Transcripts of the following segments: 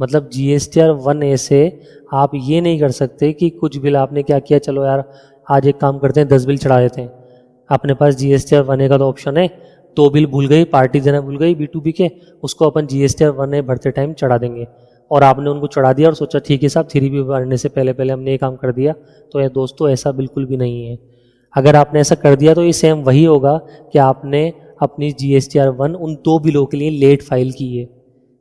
मतलब GSTR 1A से आप ये नहीं कर सकते कि कुछ बिल आपने क्या किया, चलो यार आज एक काम करते हैं 10 बिल चढ़ा देते हैं। अपने पास GSTR 1A का तो ऑप्शन है, 2 बिल भूल गई, पार्टी देना भूल गई B2B के, उसको अपन GSTR 1A भरते टाइम चढ़ा देंगे। और आपने उनको चढ़ा दिया और सोचा ठीक है साहब 3B भरने से पहले पहले हमने ये काम कर दिया। तो ये दोस्तों ऐसा बिल्कुल भी नहीं है। अगर आपने ऐसा कर दिया तो ये सेम वही होगा कि आपने अपनी GSTR 1 उन 2 बिलों के लिए लेट फाइल की है,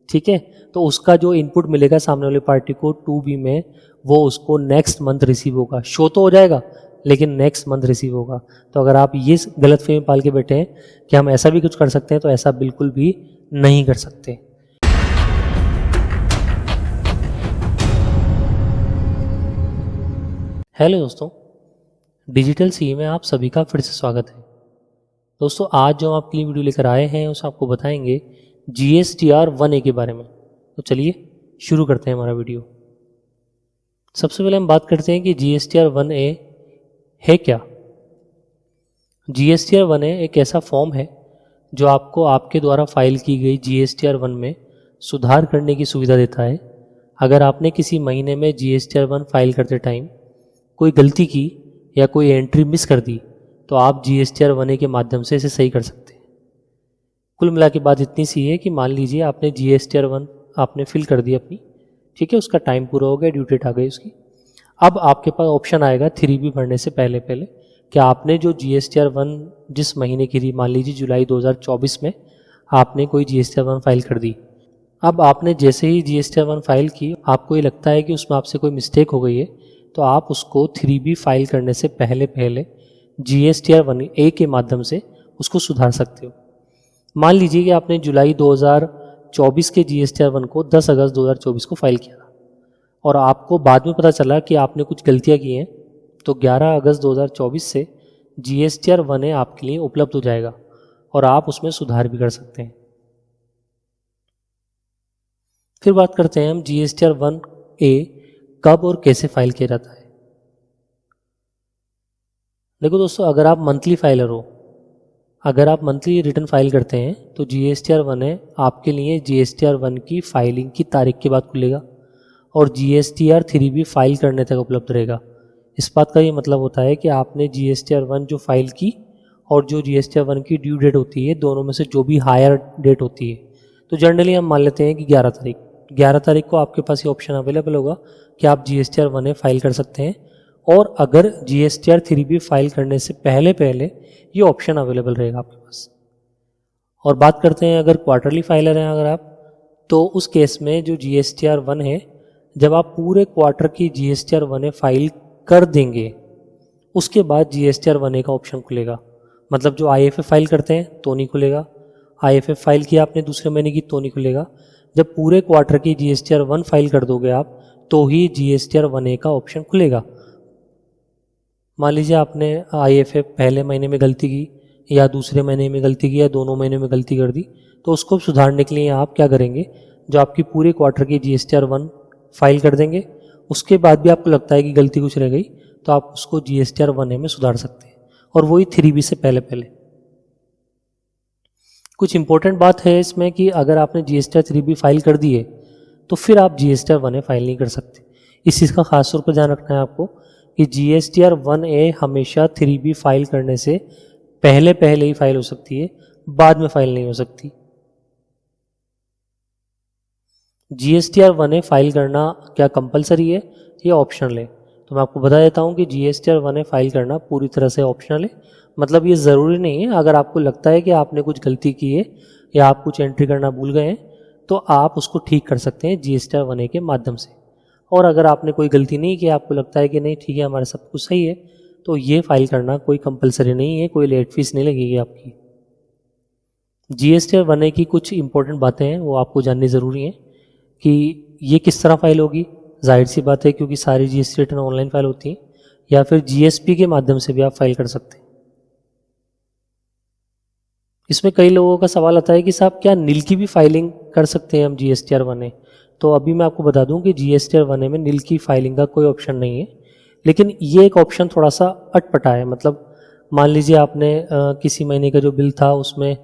ठीक है। तो उसका जो इनपुट मिलेगा सामने वाली पार्टी को 2B में, वो उसको नेक्स्ट मंथ रिसीव होगा। शो तो हो जाएगा लेकिन नेक्स्ट मंथ रिसीव होगा। तो अगर आप ये गलत फहमी पाल के बैठे हैं कि हम ऐसा भी कुछ कर सकते हैं, तो ऐसा बिल्कुल भी नहीं कर सकते। हेलो दोस्तों, डिजिटल सीए में आप सभी का फिर से स्वागत है। दोस्तों आज जो हम आपके लिए वीडियो लेकर आए हैं उसे आपको बताएंगे GSTR 1A के बारे में। तो चलिए शुरू करते हैं हमारा वीडियो। सबसे पहले हम बात करते हैं कि GSTR 1A है क्या। GSTR 1A एक ऐसा फॉर्म है जो आपको आपके द्वारा फाइल की गई GSTR 1 में सुधार करने की सुविधा देता है। अगर आपने किसी महीने में GSTR 1 फाइल करते टाइम कोई गलती की या कोई एंट्री मिस कर दी, तो आप GSTR 1A के माध्यम से इसे सही कर सकते हैं। कुल मिला के बात इतनी सी है कि मान लीजिए आपने GSTR 1 आपने फिल कर दी अपनी, ठीक है, उसका टाइम पूरा हो गया, ड्यू डेट आ गई उसकी। अब आपके पास ऑप्शन आएगा 3B भरने से पहले पहले कि आपने जो GSTR 1 जिस महीने की थी, मान लीजिए जुलाई 2024 में आपने कोई GSTR 1 फाइल कर दी। अब आपने जैसे ही GSTR 1 फाइल की, आपको ये लगता है कि उसमें आपसे कोई मिस्टेक हो गई है, तो आप उसको 3B फाइल करने से पहले पहले GSTR 1A के माध्यम से उसको सुधार सकते हो। मान लीजिए कि आपने जुलाई 2024 के GSTR 1 को 10 अगस्त 2024 को फाइल किया और आपको बाद में पता चला कि आपने कुछ गलतियां की हैं, तो 11 अगस्त 2024 से GSTR 1A आपके लिए उपलब्ध हो जाएगा और आप उसमें सुधार भी कर सकते हैं। फिर बात करते हैं हम GSTR 1A कब और कैसे फाइल किया जाता है। देखो दोस्तों, अगर आप मंथली फाइलर हो, अगर आप मंथली रिटर्न फाइल करते हैं, तो GSTR 1A आपके लिए GSTR 1 की फाइलिंग की तारीख के बाद खुलेगा और GSTR 3B फाइल करने तक उपलब्ध रहेगा। इस बात का ये मतलब होता है कि आपने GSTR 1 जो फाइल की और जो GSTR 1 की ड्यू डेट होती है, दोनों में से जो भी हायर डेट होती है, तो जनरली हम मान लेते हैं कि 11 तारीख को आपके पास ये ऑप्शन अवेलेबल होगा कि आप GSTR 1A फाइल कर सकते हैं। और अगर GSTR 3B फाइल करने से पहले पहले ये ऑप्शन अवेलेबल रहेगा आपके पास। और बात करते हैं अगर क्वार्टरली फाइलर हैं अगर आप, तो उस केस में जो GSTR 1 है, जब आप पूरे क्वार्टर की GSTR 1A फाइल कर देंगे, उसके बाद GSTR 1A का ऑप्शन खुलेगा। मतलब जो IFA फाइल करते हैं तो नहीं खुलेगा, IFA फाइल किया आपने दूसरे महीने की तो नहीं खुलेगा। जब पूरे क्वार्टर की GSTR 1 फाइल कर दोगे आप, तो ही GSTR 1A का ऑप्शन खुलेगा। मान लीजिए आपने IFA पहले महीने में गलती की या दूसरे महीने में गलती की या दोनों महीने में गलती कर दी, तो उसको सुधारने के लिए आप क्या करेंगे, जो आपकी पूरे क्वार्टर की GSTR 1 फाइल कर देंगे, उसके बाद भी आपको लगता है कि गलती कुछ रह गई, तो आप उसको GSTR 1A में सुधार सकते हैं, और वही 3B से पहले पहले। कुछ इंपॉर्टेंट बात है इसमें कि अगर आपने GSTR 3B फाइल कर दी है, तो फिर आप GSTR 1A फाइल नहीं कर सकते। इस चीज़ का खास तौर पर ध्यान रखना है आपको कि GSTR 1A हमेशा 3B फाइल करने से पहले पहले ही फाइल हो सकती है, बाद में फाइल नहीं हो सकती। GSTR 1A फाइल करना क्या कंपलसरी है या ऑप्शनल है? तो मैं आपको बता देता हूँ कि GSTR 1A फाइल करना पूरी तरह से ऑप्शनल है। मतलब ये ज़रूरी नहीं है। अगर आपको लगता है कि आपने कुछ गलती की है या आप कुछ एंट्री करना भूल गए हैं, तो आप उसको ठीक कर सकते हैं GSTR 1A के माध्यम से। और अगर आपने कोई गलती नहीं की, आपको लगता है कि नहीं ठीक है हमारा सब कुछ सही है, तो ये फाइल करना कोई कंपलसरी नहीं है, कोई लेट फीस नहीं लगेगी आपकी। GSTR 1A की कुछ इंपॉर्टेंट बातें हैं, वो आपको जाननी ज़रूरी है कि ये किस तरह फाइल होगी। जाहिर सी बात है क्योंकि सारी GST रिटर्न ऑनलाइन फाइल होती हैं, या फिर GSP के माध्यम से भी आप फाइल कर सकते हैं। इसमें कई लोगों का सवाल आता है कि साहब क्या निल की भी फाइलिंग कर सकते हैं हम GSTR 1A? तो अभी मैं आपको बता दूं कि GSTR 1A में निल की फाइलिंग का कोई ऑप्शन नहीं है, लेकिन ये एक ऑप्शन थोड़ा सा अटपटा है। मतलब मान लीजिए आपने किसी महीने का जो बिल था उसमें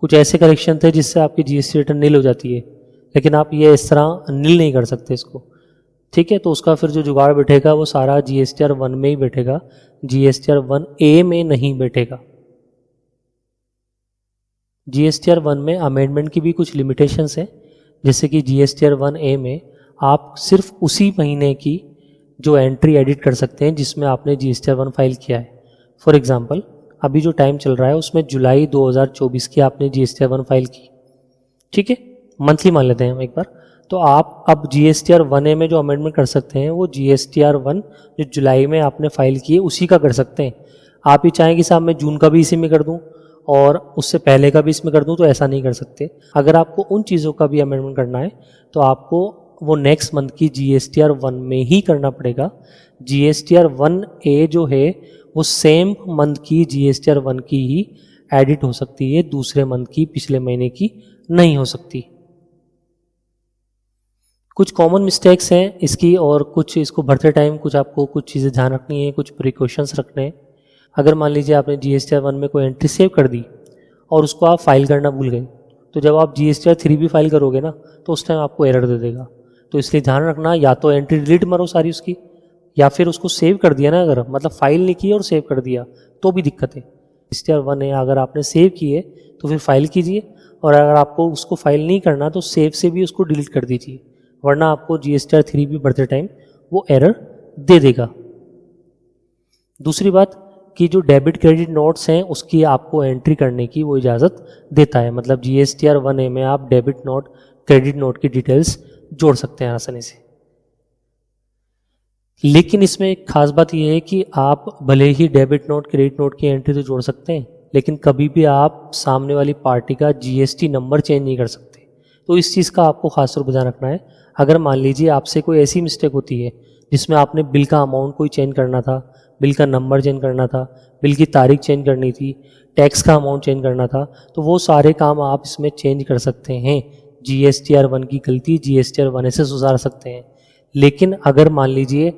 कुछ ऐसे करेक्शन थे जिससे आपकी GST रिटर्न निल हो जाती है, लेकिन आप ये इस तरह नील नहीं कर सकते इसको, ठीक है। तो उसका फिर जो जुगाड़ बैठेगा वो सारा GSTR 1 में ही बैठेगा, GSTR 1A में नहीं बैठेगा। GSTR 1 में अमेंडमेंट की भी कुछ लिमिटेशंस हैं, जैसे कि GSTR 1A में आप सिर्फ उसी महीने की जो एंट्री एडिट कर सकते हैं जिसमें आपने GSTR 1 फाइल किया है। फॉर एग्जांपल अभी जो टाइम चल रहा है उसमें जुलाई 2024 की आपने GSTR 1 फाइल की, ठीक है, मंथली मान लेते हैं हम एक बार। तो आप अब GSTR 1A में जो अमेंडमेंट कर सकते हैं वो GSTR 1 जो जुलाई में आपने फाइल की है उसी का कर सकते हैं। आप ही चाहें कि साहब मैं जून का भी इसी में कर दूं और उससे पहले का भी इसमें कर दूं, तो ऐसा नहीं कर सकते। अगर आपको उन चीज़ों का भी अमेंडमेंट करना है तो आपको वो नेक्स्ट मंथ की GSTR 1 में ही करना पड़ेगा। GSTR 1A जो है वो सेम मंथ की GSTR 1 की ही एडिट हो सकती है, दूसरे मंथ की, पिछले महीने की नहीं हो सकती। कुछ कॉमन मिस्टेक्स हैं इसकी, और कुछ इसको भरते टाइम कुछ आपको कुछ चीज़ें ध्यान रखनी है, कुछ प्रिकॉशंस रखने हैं। अगर मान लीजिए आपने GSTR 1 में कोई एंट्री सेव कर दी और उसको आप फाइल करना भूल गए, तो जब आप GSTR 3 भी फाइल करोगे ना तो उस टाइम आपको एरर दे देगा। तो इसलिए ध्यान रखना, या तो एंट्री डिलीट मारो सारी उसकी, या फिर उसको सेव कर दिया ना, अगर मतलब फाइल नहीं की और सेव कर दिया तो भी दिक्कत है। GSTR 1 है, अगर आपने सेव की है तो फिर फाइल कीजिए, और अगर आपको उसको फाइल नहीं करना तो सेव से भी उसको डिलीट कर दीजिए, वरना आपको GSTR 3 भी भरते टाइम वो एरर दे देगा। दूसरी बात कि जो डेबिट क्रेडिट नोट्स हैं उसकी आपको एंट्री करने की वो इजाज़त देता है, मतलब GSTR 1A में आप डेबिट नोट क्रेडिट नोट की डिटेल्स जोड़ सकते हैं आसानी से। लेकिन इसमें एक खास बात यह है कि आप भले ही डेबिट नोट क्रेडिट नोट की एंट्री तो जोड़ सकते हैं, लेकिन कभी भी आप सामने वाली पार्टी का GST नंबर चेंज नहीं कर सकते। तो इस चीज़ का आपको खास तौर पर ध्यान रखना है। अगर मान लीजिए आपसे कोई ऐसी मिस्टेक होती है जिसमें आपने बिल का अमाउंट कोई चेंज करना था, बिल का नंबर चेंज करना था, बिल की तारीख चेंज करनी थी, टैक्स का अमाउंट चेंज करना था, तो वो सारे काम आप इसमें चेंज कर सकते हैं। GSTR 1 की गलती GSTR 1A से सुधार सकते हैं। लेकिन अगर मान लीजिए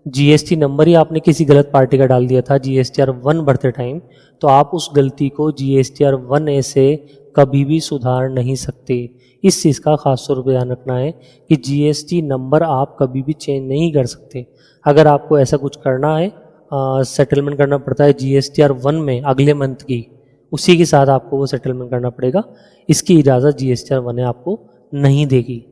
GST नंबर ही आपने किसी गलत पार्टी का डाल दिया था GSTR 1 भरते टाइम, तो आप उस गलती को GSTR 1A से कभी भी सुधार नहीं सकते। इस चीज़ का खास तौर पर ध्यान रखना है कि GST नंबर आप कभी भी चेंज नहीं कर सकते। अगर आपको ऐसा कुछ करना है, सेटलमेंट करना पड़ता है GSTR 1 में अगले मंथ की, उसी के साथ आपको वो सेटलमेंट करना पड़ेगा। इसकी इजाज़त GSTR 1A आपको नहीं देगी।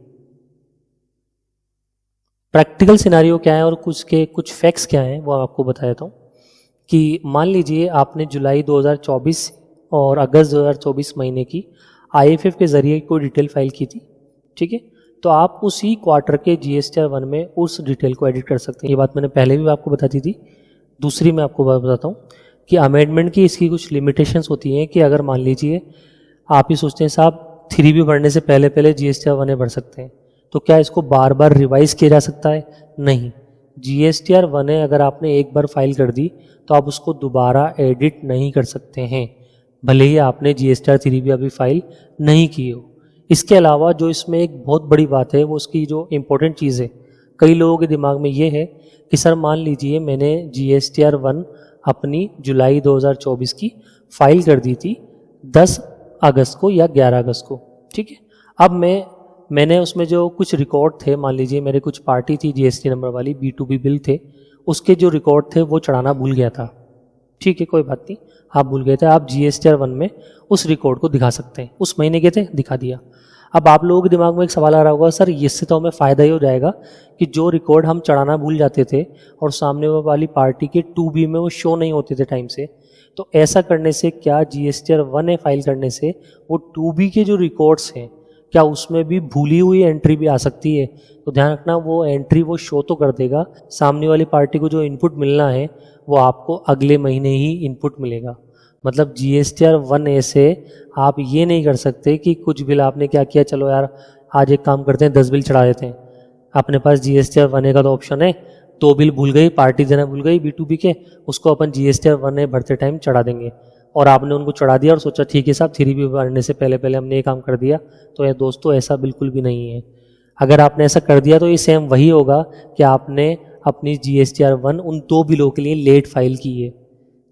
प्रैक्टिकल सिनारियो क्या है और कुछ फैक्ट्स क्या हैं वो आपको बता देता हूँ। कि मान लीजिए आपने जुलाई 2024 और अगस्त 2024 महीने की IFF के ज़रिए कोई डिटेल फाइल की थी, ठीक है, तो आप उसी क्वार्टर के GSTR 1 में उस डिटेल को एडिट कर सकते हैं। ये बात मैंने पहले भी आपको बता दी थी। दूसरी मैं आपको बात बताता हूँ कि अमेंडमेंट की इसकी कुछ लिमिटेशंस होती हैं कि अगर मान लीजिए आप ही सोचते हैं साहब 3B भरने से पहले पहले GSTR 1A भर सकते हैं, तो क्या इसको बार बार रिवाइज किया जा सकता है? नहीं। GSTR 1A अगर आपने एक बार फाइल कर दी तो आप उसको दोबारा एडिट नहीं कर सकते हैं, भले ही आपने GSTR 3B अभी फाइल नहीं की हो। इसके अलावा जो इसमें एक बहुत बड़ी बात है वो उसकी जो इम्पोर्टेंट चीज़ है, कई लोगों के दिमाग में ये है कि सर मान लीजिए मैंने GSTR 1 अपनी जुलाई 2024 की फाइल कर दी थी 10 अगस्त को या 11 अगस्त को, ठीक है। अब मैंने उसमें जो कुछ रिकॉर्ड थे, मान लीजिए मेरे कुछ पार्टी थी GST नंबर वाली, B2B बिल थे, उसके जो रिकॉर्ड थे वो चढ़ाना भूल गया था, ठीक है, कोई बात नहीं, आप भूल गए थे, आप GSTR 1 में उस रिकॉर्ड को दिखा सकते हैं। उस महीने के थे, दिखा दिया। अब आप लोगों के दिमाग में एक सवाल आ रहा होगा, सर इससे तो हमें फ़ायदा ही हो जाएगा कि जो रिकॉर्ड हम चढ़ाना भूल जाते थे और सामने वाली पार्टी के 2B में वो शो नहीं होते थे टाइम से, तो ऐसा करने से क्या GSTR 1A फाइल करने से वो 2B के जो रिकॉर्ड्स हैं क्या उसमें भी भूली हुई एंट्री भी आ सकती है? तो ध्यान रखना, वो एंट्री वो शो तो कर देगा, सामने वाली पार्टी को जो इनपुट मिलना है वो आपको अगले महीने ही इनपुट मिलेगा। मतलब GSTR 1A से आप ये नहीं कर सकते कि कुछ बिल आपने क्या किया, चलो यार आज एक काम करते हैं 10 बिल चढ़ा देते हैं, अपने पास GSTR 1A का तो ऑप्शन है, 2 बिल भूल गई, पार्टी देना भूल गई B2B के, उसको अपन GSTR 1A भरते टाइम चढ़ा देंगे, और आपने उनको चढ़ा दिया और सोचा ठीक है साहब 3B भरने से पहले पहले हमने ये काम कर दिया। तो ये दोस्तों ऐसा बिल्कुल भी नहीं है। अगर आपने ऐसा कर दिया तो ये सेम वही होगा कि आपने अपनी GSTR 1 उन 2 बिलों के लिए लेट फाइल की है,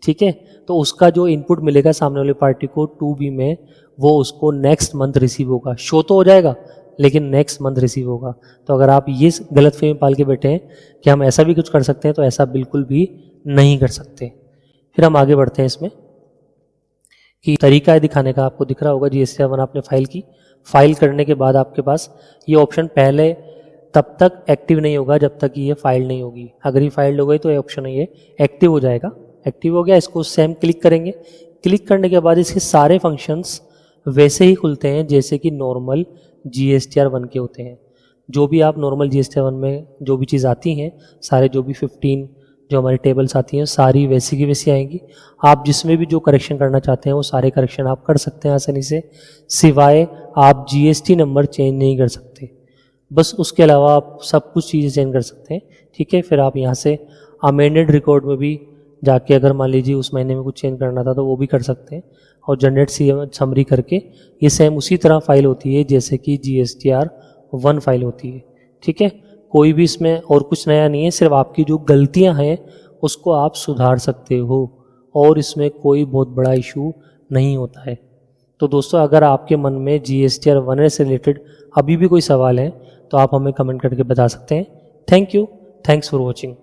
ठीक है। तो उसका जो इनपुट मिलेगा सामने वाली पार्टी को 2B में, वो उसको नेक्स्ट मंथ रिसीव होगा, शो तो हो जाएगा लेकिन नेक्स्ट मंथ रिसीव होगा। तो अगर आप ये गलतफहमी पाल के बैठे हैं कि हम ऐसा भी कुछ कर सकते हैं, तो ऐसा बिल्कुल भी नहीं कर सकते। फिर हम आगे बढ़ते हैं इसमें कि तरीका है दिखाने का। आपको दिख रहा होगा GSTR1 आपने फाइल की, फाइल करने के बाद आपके पास ये ऑप्शन पहले तब तक एक्टिव नहीं होगा जब तक ये फाइल नहीं होगी। अगर ये फाइल हो गई तो ये ऑप्शन है ये एक्टिव हो जाएगा। एक्टिव हो गया, इसको सेम क्लिक करेंगे। क्लिक करने के बाद इसके सारे फंक्शंस वैसे ही खुलते हैं जैसे कि नॉर्मल GSTR1 के होते हैं। जो भी आप नॉर्मल GSTR1 में जो भी चीज़ आती हैं, सारे जो भी 15 जो हमारी टेबल्स आती हैं सारी वैसी की वैसी आएंगी। आप जिसमें भी जो करेक्शन करना चाहते हैं वो सारे करेक्शन आप कर सकते हैं आसानी से, सिवाय आप GST नंबर चेंज नहीं कर सकते। बस उसके अलावा आप सब कुछ चीज़ें चेंज कर सकते हैं। ठीक है, फिर आप यहाँ से अमेंडेड रिकॉर्ड में भी जाके अगर मान लीजिए उस महीने में कुछ चेंज करना था तो वो भी कर सकते हैं। और जनरेट समरी करके ये सेम उसी तरह फाइल होती है जैसे कि GSTR1 फाइल होती है। ठीक है, कोई भी इसमें और कुछ नया नहीं है, सिर्फ आपकी जो गलतियां हैं उसको आप सुधार सकते हो और इसमें कोई बहुत बड़ा इशू नहीं होता है। तो दोस्तों, अगर आपके मन में GSTR1 से रिलेटेड अभी भी कोई सवाल है तो आप हमें कमेंट करके बता सकते हैं। Thank you, thanks for watching.